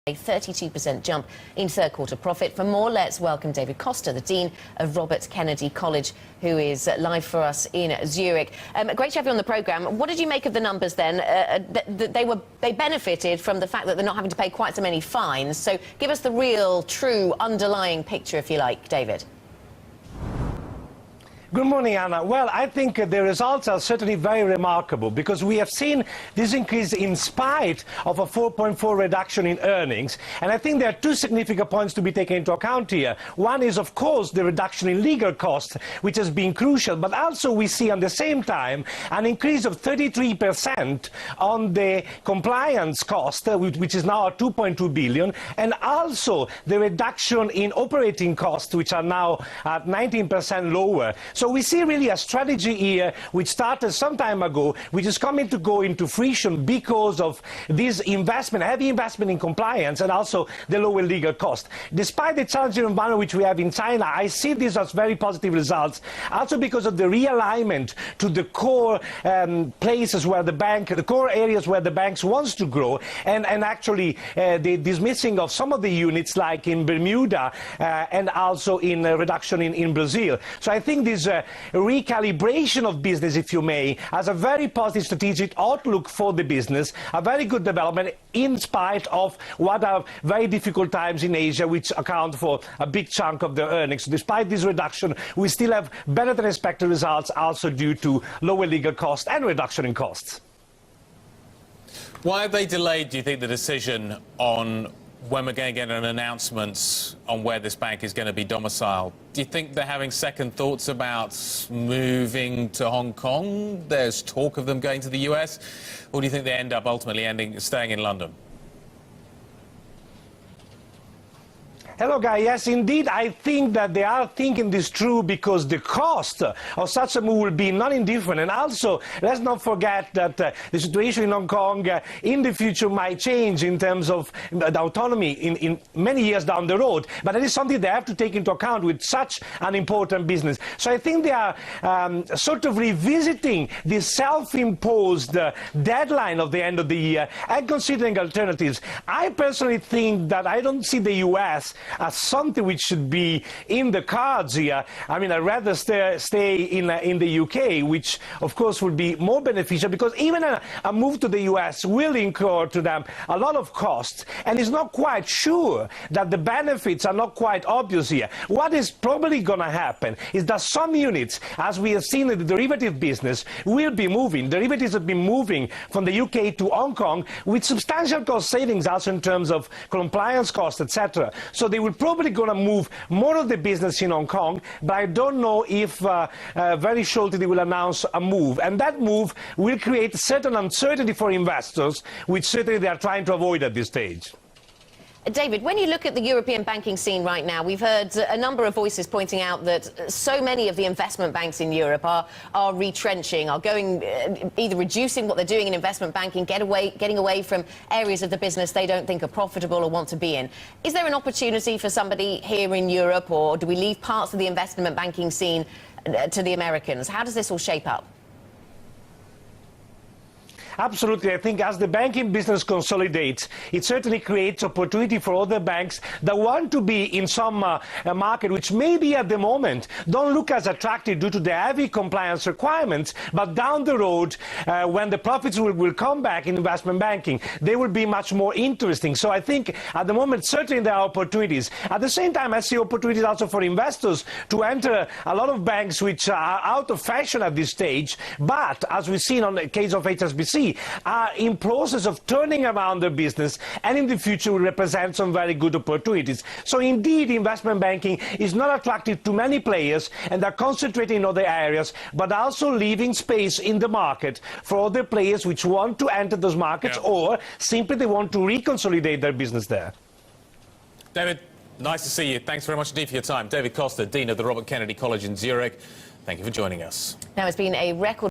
A 32% jump in third quarter profit. For more, let's welcome David Costa, the Dean of Robert Kennedy College, who is live for us in Zurich. Great to have you on the programme. What did you make of the numbers then? They benefited from the fact that they're not having to pay quite so many fines. So give us the real, true, underlying picture, if you like, David. Good morning, Anna. Well, I think the results are certainly very remarkable because we have seen this increase in spite of a 4.4 reduction in earnings. And I think there are two significant points to be taken into account here. One is, of course, the reduction in legal costs, which has been crucial. But also we see at the same time an increase of 33% on the compliance cost, which is now at 2.2 billion. And also the reduction in operating costs, which are now at 19% lower. So we see really a strategy here which started some time ago, which is coming to go into fruition because of this investment, heavy investment in compliance and also the lower legal cost. Despite the challenging environment which we have in China, I see this as very positive results, also because of the realignment to the core places where the core areas where the banks wants to grow, and actually the dismissing of some of the units like in Bermuda and also in reduction in Brazil. So I think this recalibration of business, if you may, has a very positive strategic outlook for the business, a very good development in spite of what are very difficult times in Asia, which account for a big chunk of the earnings. So despite this reduction, we still have better than expected results, also due to lower legal costs and reduction in costs. Why have they delayed, do you think, the decision on when we're going to get an announcement on where this bank is going to be domiciled? Do you think they're having second thoughts about moving to Hong Kong? There's talk of them going to the US. Or do you think they end up ultimately staying in London? Hello, Guy. Yes, indeed, I think that they are thinking this through because the cost of such a move will be not indifferent. And also, let's not forget that the situation in Hong Kong in the future might change in terms of the autonomy in many years down the road. But that is something they have to take into account with such an important business. So I think they are sort of revisiting this self-imposed deadline of the end of the year and considering alternatives. I personally think that I don't see the US as something which should be in the cards here. I mean, I'd rather stay in the UK, which of course would be more beneficial, because even a move to the US will incur to them a lot of costs, and it's not quite sure that the benefits are not quite obvious here. What is probably going to happen is that some units, as we have seen in the derivative business, will be moving. Derivatives have been moving from the UK to Hong Kong with substantial cost savings also in terms of compliance costs, etc. So they will probably going to move more of the business in Hong Kong, but I don't know if very shortly they will announce a move. And that move will create certain uncertainty for investors, which certainly they are trying to avoid at this stage. David, when you look at the European banking scene right now, we've heard a number of voices pointing out that so many of the investment banks in Europe are retrenching, are going either reducing what they're doing in investment banking, getting away from areas of the business they don't think are profitable or want to be in. Is there an opportunity for somebody here in Europe, or do we leave parts of the investment banking scene to the Americans? How does this all shape up? Absolutely. I think as the banking business consolidates, it certainly creates opportunity for other banks that want to be in some market which maybe at the moment don't look as attractive due to the heavy compliance requirements, but down the road, when the profits will come back in investment banking, they will be much more interesting. So I think at the moment, certainly there are opportunities. At the same time, I see opportunities also for investors to enter a lot of banks which are out of fashion at this stage, but as we've seen on the case of HSBC, are in process of turning around their business, and in the future will represent some very good opportunities. So indeed, investment banking is not attractive to many players, and they're concentrating in other areas, but also leaving space in the market for other players which want to enter those markets, or simply they want to reconsolidate their business there. David, nice to see you. Thanks very much indeed for your time. David Costa, Dean of the Robert Kennedy College in Zurich. Thank you for joining us. Now, it's been a record